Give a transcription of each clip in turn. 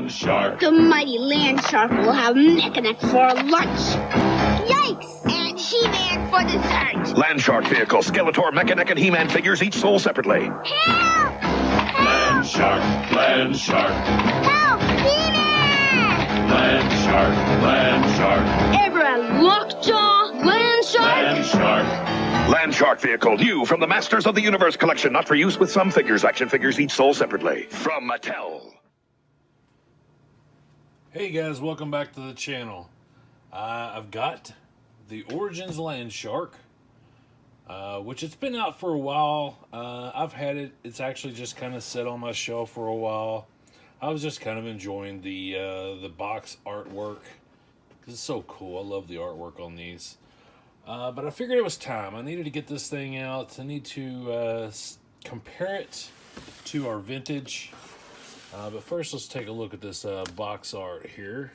Land Shark. The mighty Land Shark will have Mechanic for lunch. Yikes! And He-Man for dessert. Land Shark vehicle, Skeletor, Mechanic, and He-Man figures each sold separately. Help! Land Shark. Land Shark. Help! He-Man! Land Shark. Land Shark. Ever a lockjaw? Land Shark? Land Shark. Land Shark vehicle, new from the Masters of the Universe collection, not for use with some figures. Action figures each sold separately. From Mattel. Hey guys, welcome back to the channel. I've got the Origins Land Shark, which it's been out for a while. I've had it. It's actually just kind of set on my shelf for a while. I was just kind of enjoying the box artwork. It's so cool. I love the artwork on these. But I figured it was time. I needed to get this thing out. I need to compare it to our vintage. But first, let's take a look at this box art here.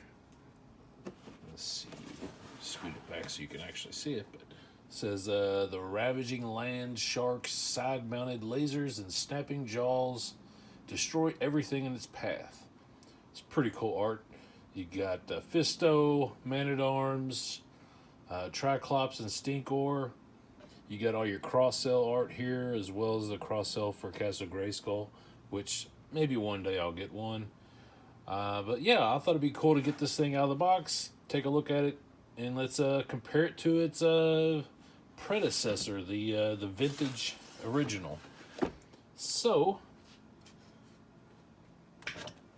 Let's see. Scoot it back so you can actually see it. But it says, the ravaging land shark's side-mounted lasers and snapping jaws destroy everything in its path. It's pretty cool art. You got Fisto, Man-at-Arms, Triclops and Stinkor. You got all your cross-sell art here, as well as the cross-sell for Castle Grayskull, which maybe one day I'll get one. But yeah, I thought it'd be cool to get this thing out of the box, take a look at it, and let's compare it to its predecessor, the vintage original. So,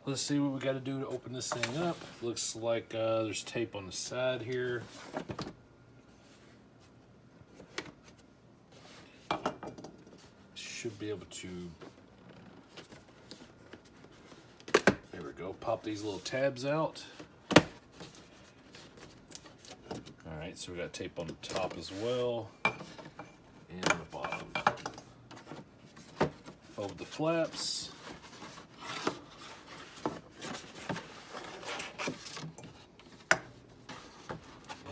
let's see what we got to do to open this thing up. Looks like there's tape on the side here. Should be able to, there we go, pop these little tabs out. Alright, so we got tape on the top as well, and the bottom. Fold the flaps.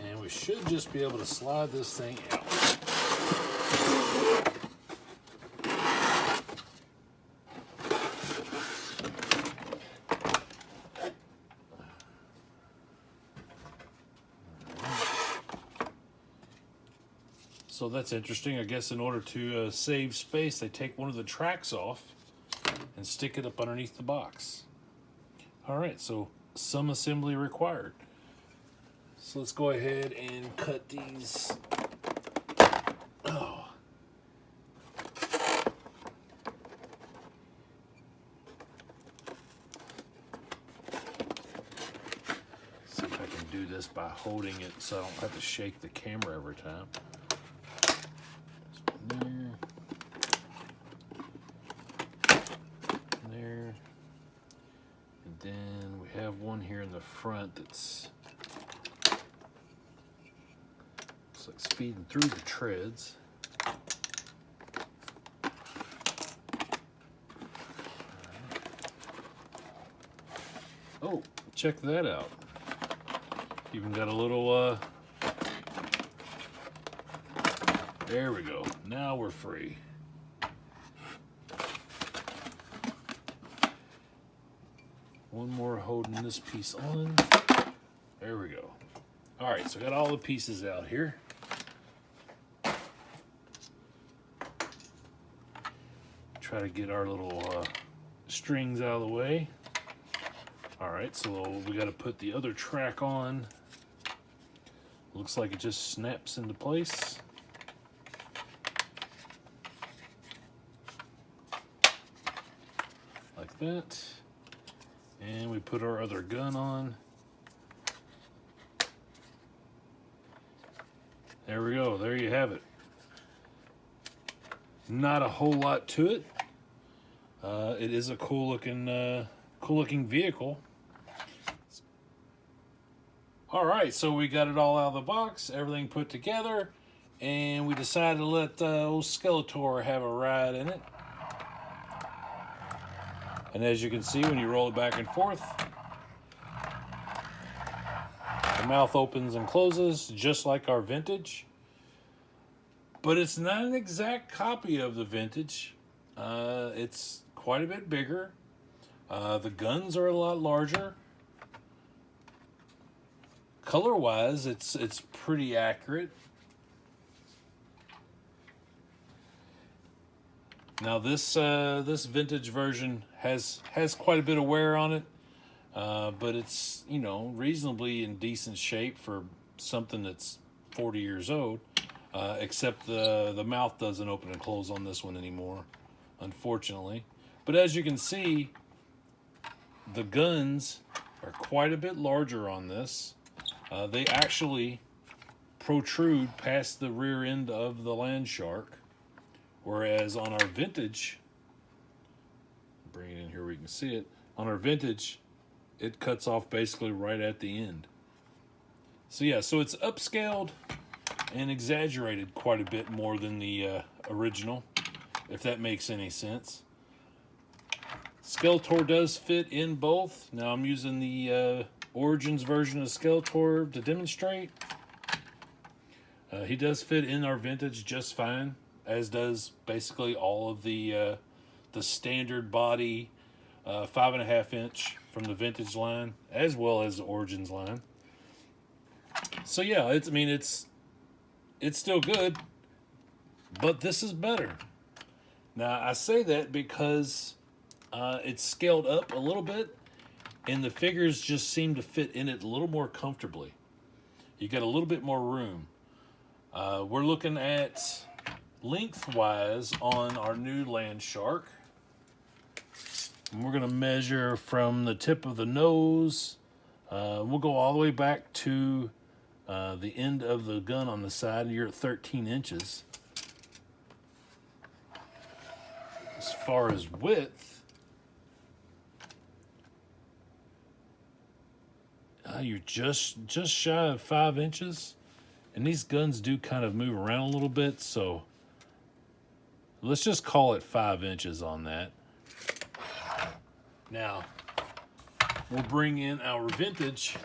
And we should just be able to slide this thing out. So that's interesting. I guess in order to save space, they take one of the tracks off and stick it up underneath the box. All right, so some assembly required. So let's go ahead and cut these. Oh. See if I can do this by holding it so I don't have to shake the camera every time. There, and then we have one here in the front that's looks like it's feeding through the treads. Oh, check that out! Even got a little. There we go. Now we're free. One more holding this piece on. There we go. All right, so I got all the pieces out here. Try to get our little strings out of the way. All right, so we got to put the other track on. Looks like it just snaps into place. Like that. And we put our other gun on. There we go. There you have it. Not a whole lot to it. It is a cool looking vehicle. All right, so we got it all out of the box, everything put together, and we decided to let old Skeletor have a ride in it. And as you can see, when you roll it back and forth, the mouth opens and closes just like our vintage. But it's not an exact copy of the vintage. It's quite a bit bigger. The guns are a lot larger. Color-wise, it's pretty accurate. Now this vintage version has quite a bit of wear on it, but it's, you know, reasonably in decent shape for something that's 40 years old. Except the mouth doesn't open and close on this one anymore, unfortunately. But as you can see, the guns are quite a bit larger on this. They actually protrude past the rear end of the Land Shark. Whereas on our vintage, bring it in here where you can see it, on our vintage, it cuts off basically right at the end. So yeah, so it's upscaled and exaggerated quite a bit more than the original, if that makes any sense. Skeletor does fit in both. Now I'm using the Origins version of Skeletor to demonstrate. He does fit in our vintage just fine, as does basically all of the standard body 5.5 inch from the vintage line, as well as the Origins line. So yeah, it's still good, but this is better. Now I say that because it's scaled up a little bit, and the figures just seem to fit in it a little more comfortably. You got a little bit more room. We're looking at lengthwise on our new Land Shark. And we're going to measure from the tip of the nose. We'll go all the way back to the end of the gun on the side, and you're at 13 inches. As far as width, you're just shy of 5 inches. And these guns do kind of move around a little bit, so let's just call it 5 inches on that. Now, we'll bring in our vintage.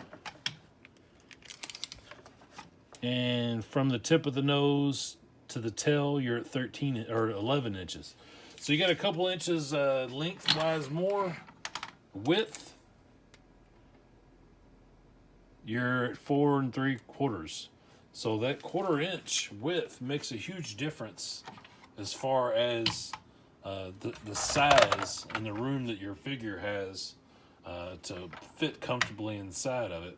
And from the tip of the nose to the tail, you're at 13 or 11 inches. So you got a couple inches lengthwise more. Width, you're at 4 3/4. So that 1/4 inch width makes a huge difference as far as the size and the room that your figure has to fit comfortably inside of it.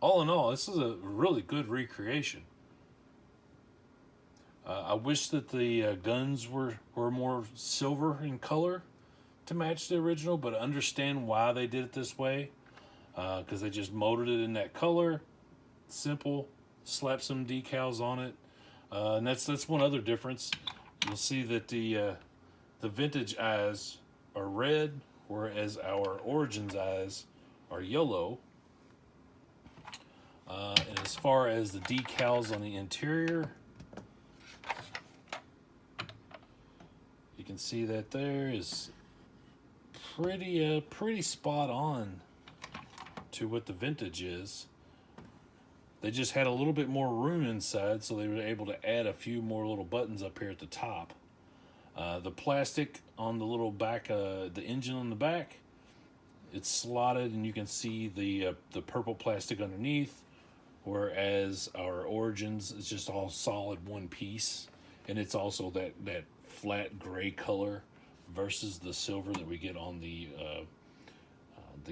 All in all, this is a really good recreation. I wish that the guns were more silver in color to match the original, but I understand why they did it this way. Because they just molded it in that color. Simple. Slap some decals on it. And that's one other difference. You'll see that the vintage eyes are red, whereas our Origins eyes are yellow. And as far as the decals on the interior, you can see that there is pretty spot on to what the vintage is. They just had a little bit more room inside, so they were able to add a few more little buttons up here at the top. The plastic on the little back, the engine on the back, it's slotted, and you can see the purple plastic underneath, whereas our Origins is just all solid one piece, and it's also that flat gray color versus the silver that we get on the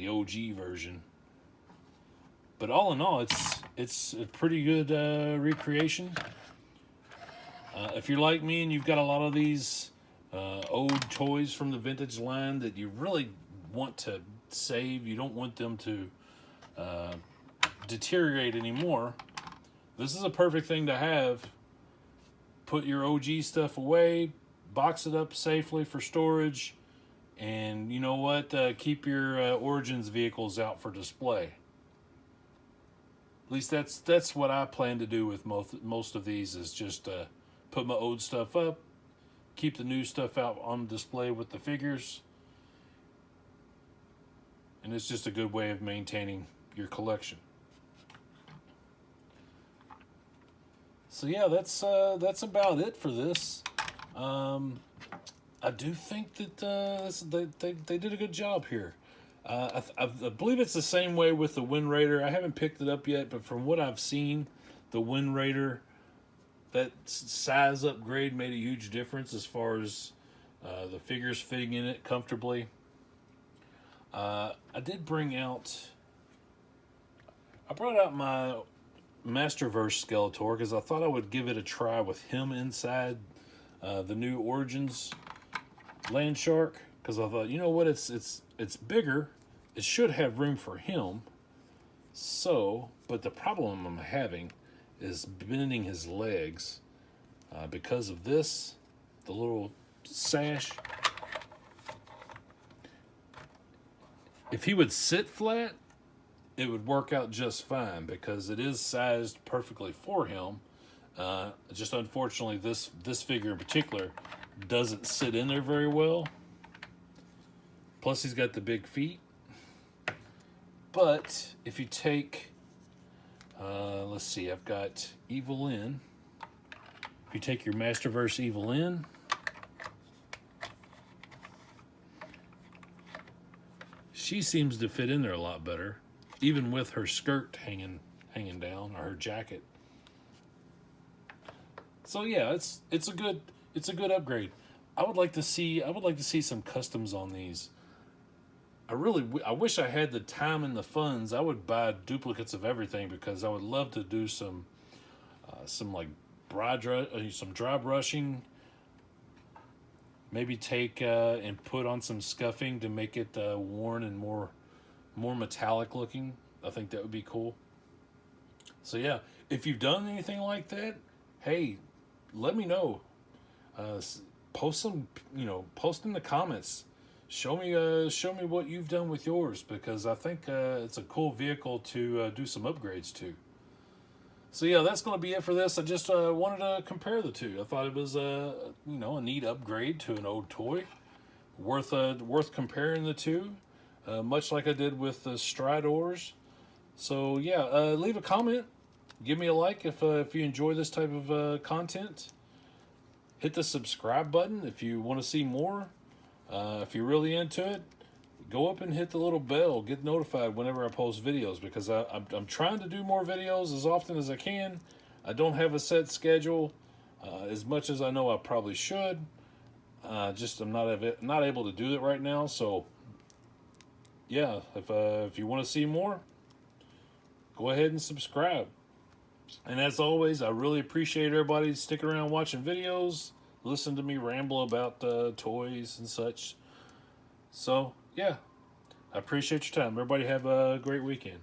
OG version. But all in all, it's a pretty good recreation. If you're like me and you've got a lot of these old toys from the vintage line that you really want to save, you don't want them to deteriorate anymore, this is a perfect thing to have. Put your OG stuff away, box it up safely for storage, and you know what? Keep your Origins vehicles out for display. At least that's what I plan to do with most of these, is just put my old stuff up, keep the new stuff out on display with the figures, and it's just a good way of maintaining your collection. So yeah, that's about it for this. I do think that they did a good job here. I believe it's the same way with the Wind Raider. I haven't picked it up yet, but from what I've seen, the Wind Raider, that size upgrade made a huge difference as far as the figures fitting in it comfortably. I brought out my Masterverse Skeletor because I thought I would give it a try with him inside the new Origins Land Shark, because I thought, you know what, it's bigger, it should have room for him. So, but the problem I'm having is bending his legs because of this, the little sash. If he would sit flat, it would work out just fine because it is sized perfectly for him. Just unfortunately, this figure in particular doesn't sit in there very well. Plus, he's got the big feet. But if you take, let's see, I've got Evelyn. If you take your Masterverse Evelyn, she seems to fit in there a lot better, even with her skirt hanging down, or her jacket. So yeah, it's a good upgrade. I would like to see some customs on these. I wish I had the time and the funds. I would buy duplicates of everything because I would love to do some like some dry brushing. Maybe take and put on some scuffing to make it worn and more metallic looking. I think that would be cool. So yeah, if you've done anything like that, hey, let me know. Post in the comments. Show me what you've done with yours, because I think it's a cool vehicle to do some upgrades to. So yeah, that's going to be it for this. I just wanted to compare the two. I thought it was a neat upgrade to an old toy, worth comparing the two, much like I did with the Stridors. So yeah, leave a comment, give me a like if you enjoy this type of content. Hit the subscribe button if you want to see more. If you're really into it, go up and hit the little bell. Get notified whenever I post videos, because I'm trying to do more videos as often as I can. I don't have a set schedule as much as I know I probably should. Just I'm not able to do it right now. So yeah, if you want to see more, go ahead and subscribe. And as always, I really appreciate everybody sticking around watching videos, listen to me ramble about toys and such. So yeah, I appreciate your time. Everybody have a great weekend.